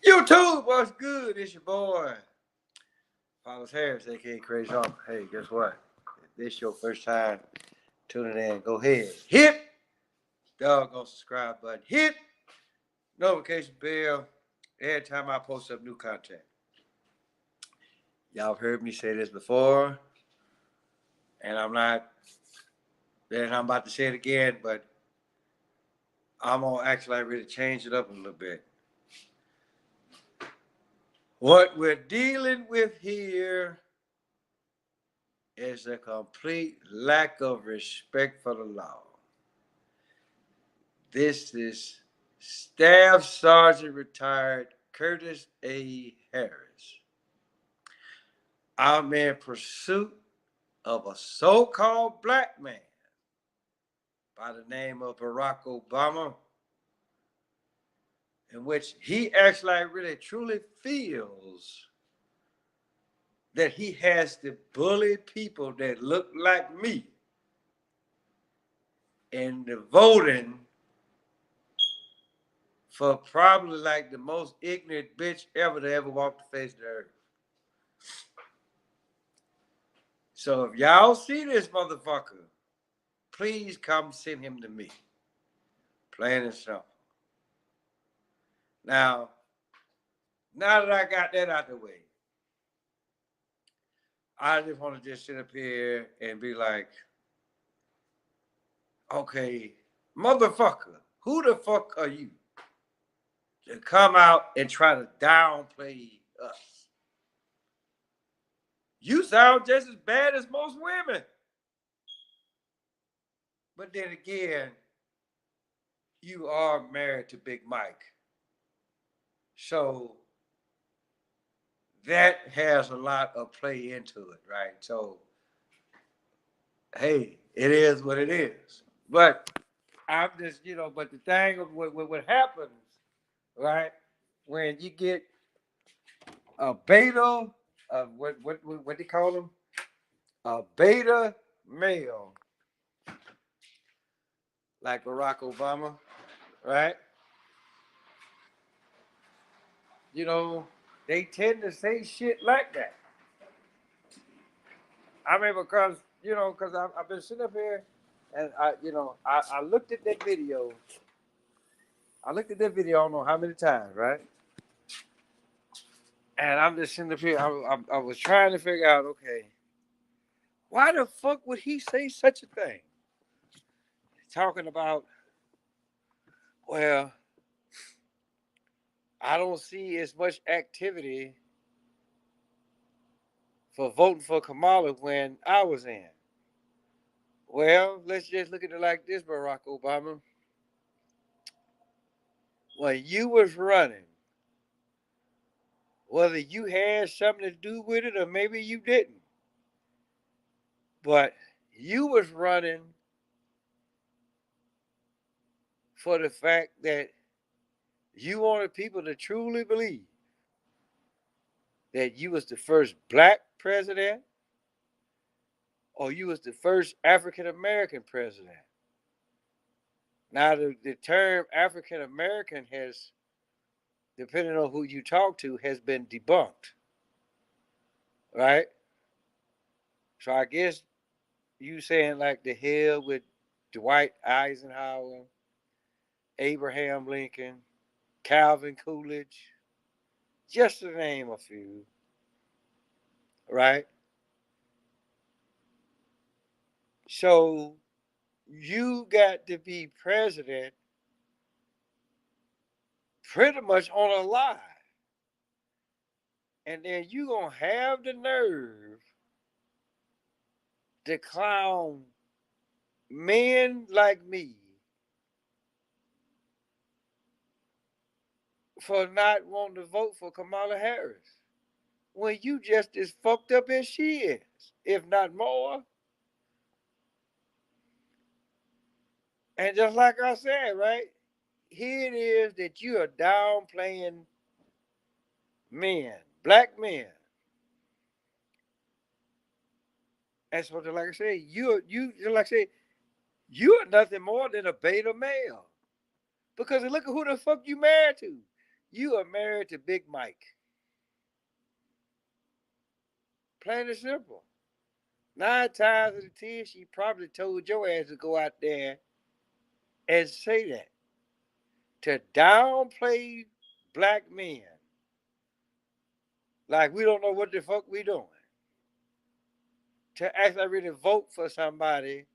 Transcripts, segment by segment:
YouTube, what's good? It's your boy, Paulus Harris, aka Crazy Uncle. Hey, guess what? If this your first time tuning in, go ahead. Hit the doggone subscribe button. Hit notification bell every time I post up new content. Y'all have heard me say this before, and I'm about to say it again, but I'm gonna actually really change it up a little bit. What we're dealing with here is a complete lack of respect for the law. This is Staff Sergeant Retired Curtis A. Harris. I'm in pursuit of a so-called black man by the name of Barrack Obama, in which he actually really truly feels that he has to bully people that look like me into voting for probably like the most ignorant bitch ever to ever walk the face of the earth. So if y'all see this motherfucker, please come send him to me. Plain and simple. Now that I got that out the way, I just want to just sit up here and be like, okay, motherfucker, who the fuck are you to come out and try to downplay us? You sound just as bad as most women. But then again, you are married to Big Mike. So that has a lot of play into it, right? So, hey, it is what it is. But I'm just, but the thing of what happens, right, when you get a beta, what they call them? A beta male, like Barack Obama, right? They tend to say shit like that. I mean, because I've been sitting up here and I looked at that video. I looked at that video I don't know how many times, right? And I'm just sitting up here. I was trying to figure out, okay, why the fuck would he say such a thing? Talking about, well, I don't see as much activity for voting for Kamala when I was in. Well, let's just look at it like this, Barack Obama. When you was running, whether you had something to do with it or maybe you didn't, but you was running for the fact that you wanted people to truly believe that you was the first black president or you was the first African American president. Now the term African American has, depending on who you talk to, has been debunked. Right? So I guess you saying like the hell with Dwight Eisenhower, Abraham Lincoln, Calvin Coolidge, just to name a few, right? So you got to be president pretty much on a lie. And then you going to have the nerve to clown men like me for not wanting to vote for Kamala Harris when you just as fucked up as she is, if not more. And just like I said, right, here it is that you are downplaying men, black men. And so, like I say, you like I say, you are nothing more than a beta male. Because look at who the fuck you married to. You are married to Big Mike. Plain and simple. 9 times out of 10, she probably told your ass to go out there and say that. To downplay black men. Like we don't know what the fuck we doing. To actually really vote for somebody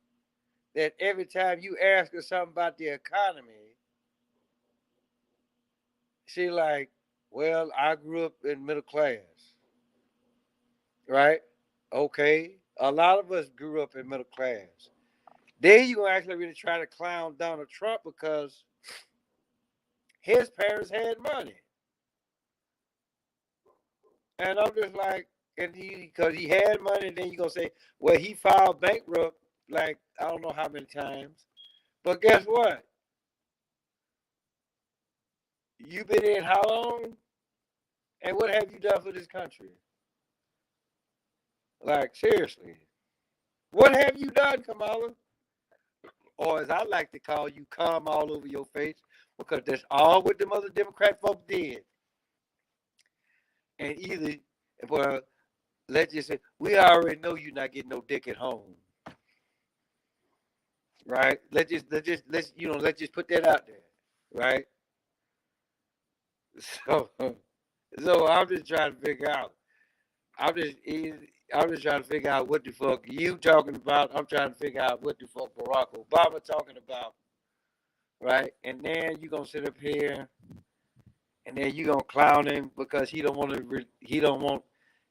that every time you ask her something about the economy, she like, well, I grew up in middle class. Right? Okay. A lot of us grew up in middle class. Then you gonna actually really try to clown Donald Trump because his parents had money. And I'm just like, and because he had money, and then you gonna say, well, he filed bankrupt like I don't know how many times. But guess what? You been in how long? And what have you done for this country? Like seriously, what have you done, Kamala? Or as I like to call you, come all over your face, because that's all what the other Democrat folks did. And either, well, let's just say, we already know you're not getting no dick at home, right? Let's just put that out there, right? So, so I'm just trying to figure out. I'm just, I'm just trying to figure out what the fuck you talking about. I'm trying to figure out what the fuck Barack Obama talking about, right? And then you gonna sit up here, and then you gonna clown him because he don't want to. He don't want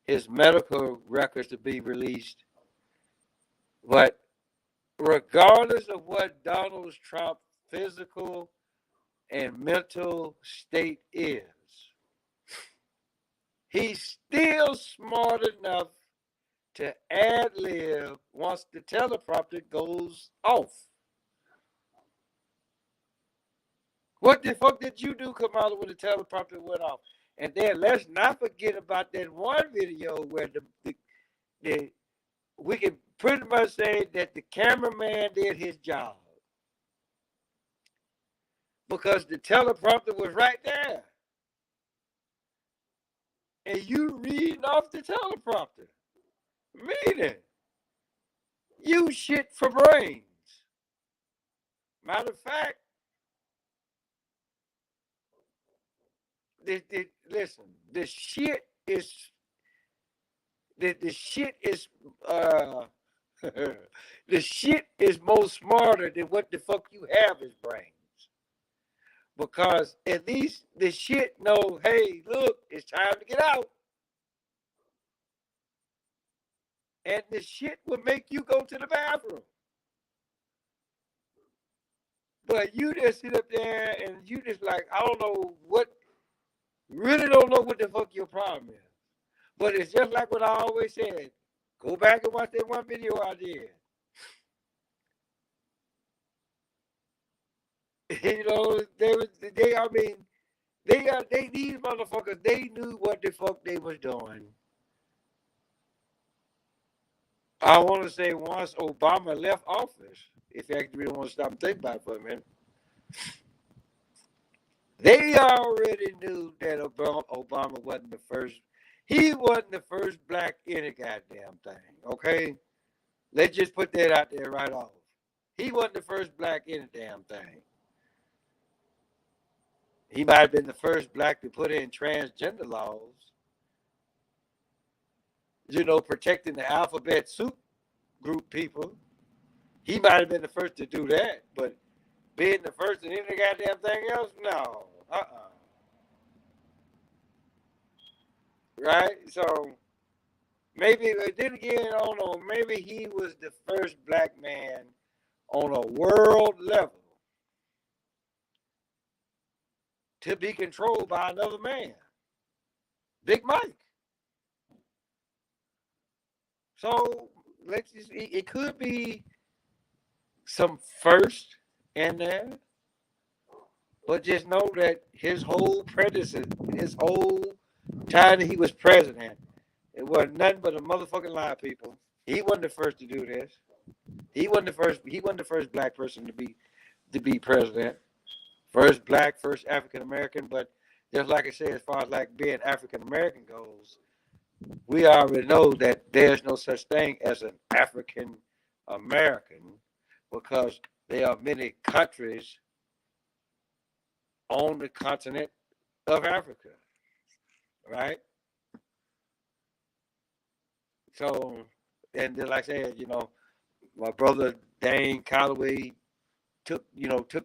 his medical records to be released. But regardless of what Donald Trump's physical and mental state is, he's still smart enough to ad lib once the teleprompter goes off. What the fuck did you do, Kamala, when the teleprompter went off? And then let's not forget about that one video where the we can pretty much say that the cameraman did his job because the teleprompter was right there. And you reading off the teleprompter. Meaning, you shit for brains. Matter of fact, listen, the shit is the shit is the shit is more smarter than what the fuck you have as brains. Because at least the shit know, hey, look, it's time to get out. And the shit will make you go to the bathroom. But you just sit up there and you just like, I don't know what, really don't know what the fuck your problem is. But it's just like what I always said. Go back and watch that one video I did. You know, these motherfuckers, they knew what the fuck they was doing. I want to say once Obama left office, if you actually really want to stop and think about it for a minute, they already knew that Obama wasn't the first. He wasn't the first black in a goddamn thing, okay? Let's just put that out there right off. He wasn't the first black in a damn thing. He might have been the first black to put in transgender laws. You know, protecting the alphabet soup group people. He might have been the first to do that, but being the first in any goddamn thing else, no. Right? So maybe, then again, I don't know, maybe he was the first black man on a world level to be controlled by another man, Big Mike. So let's just, it could be some first in there, but just know that his whole time that he was president, it wasn't nothing but a motherfucking lie, people. He wasn't the first to do this. He wasn't the first black person to be president. First black, first African American, but just like I said, as far as like being African American goes, we already know that there's no such thing as an African American because there are many countries on the continent of Africa, right? So, and then like I said, my brother Dane Calloway took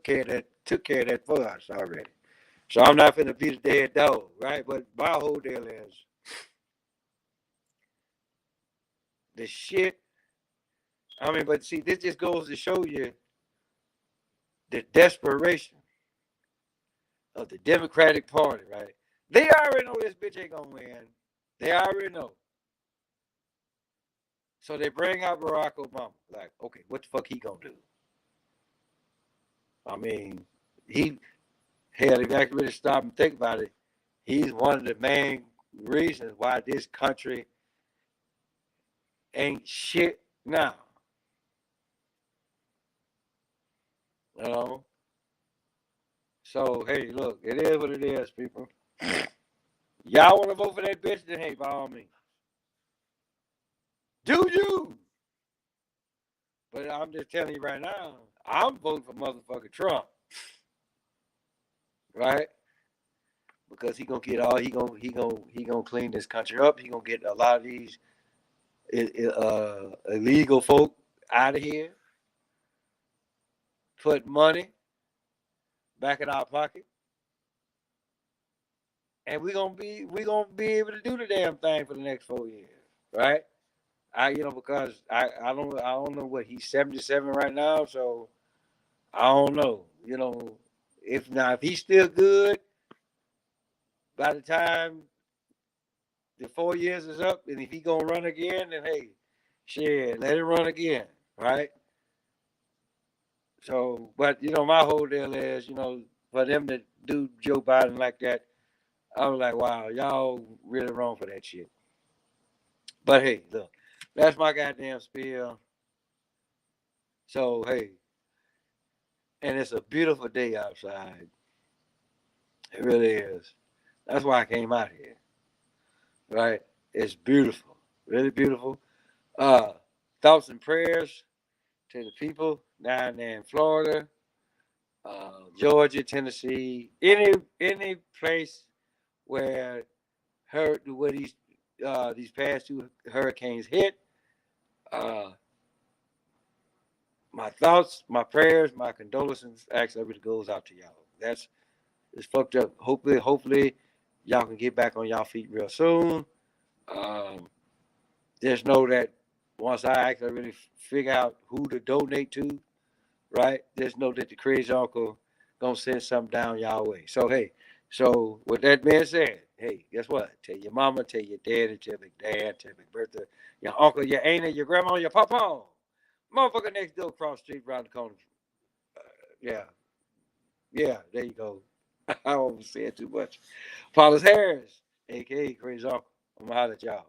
care of that for us already. So I'm not finna beat a dead dog, right? But my whole deal is the shit. I mean, but see, this just goes to show you the desperation of the Democratic Party, right? They already know this bitch ain't gonna win. They already know. So they bring out Barack Obama. Like, okay, what the fuck he gonna do? I mean, he hell, if you actually really stop and think about it, he's one of the main reasons why this country ain't shit now. You know? So hey, look, it is what it is, people. Y'all want to vote for that bitch? Then hey, by all means, do you? But I'm just telling you right now, I'm voting for motherfucking Trump, right? Because he gonna get all he gonna clean this country up. He gonna get a lot of these illegal folk out of here, put money back in our pocket, and we gonna be able to do the damn thing for the next 4 years, right? Because I don't know what he's 77 right now, so I don't know. If he's still good by the time the 4 years is up, and if he gonna run again, then hey, shit, let him run again, right? So, but my whole deal is, for them to do Joe Biden like that, I was like, wow, y'all really wrong for that shit. But hey, look, that's my goddamn spiel. So hey, and it's a beautiful day outside. It really is. That's why I came out here. Right? It's beautiful. Really beautiful. Uh Thoughts and prayers to the people down there in Florida, Georgia, Tennessee, any place where these past two hurricanes hit. Uh my thoughts, my prayers, my condolences actually really goes out to y'all. It's fucked up. Hopefully, y'all can get back on y'all feet real soon. Um, just know that once I actually really figure out who to donate to, right? Just know that the crazy uncle gonna send something down y'all way. So hey, with that being said, hey, guess what? Tell your mama, tell your daddy, tell your dad, tell your Bertha, your uncle, your auntie, your grandma, your papa, motherfucker next door, across the street, around the corner. Yeah, yeah, there you go. I almost said too much. Paulus Harris, aka Crazy Uncle. I'm gonna holler at y'all.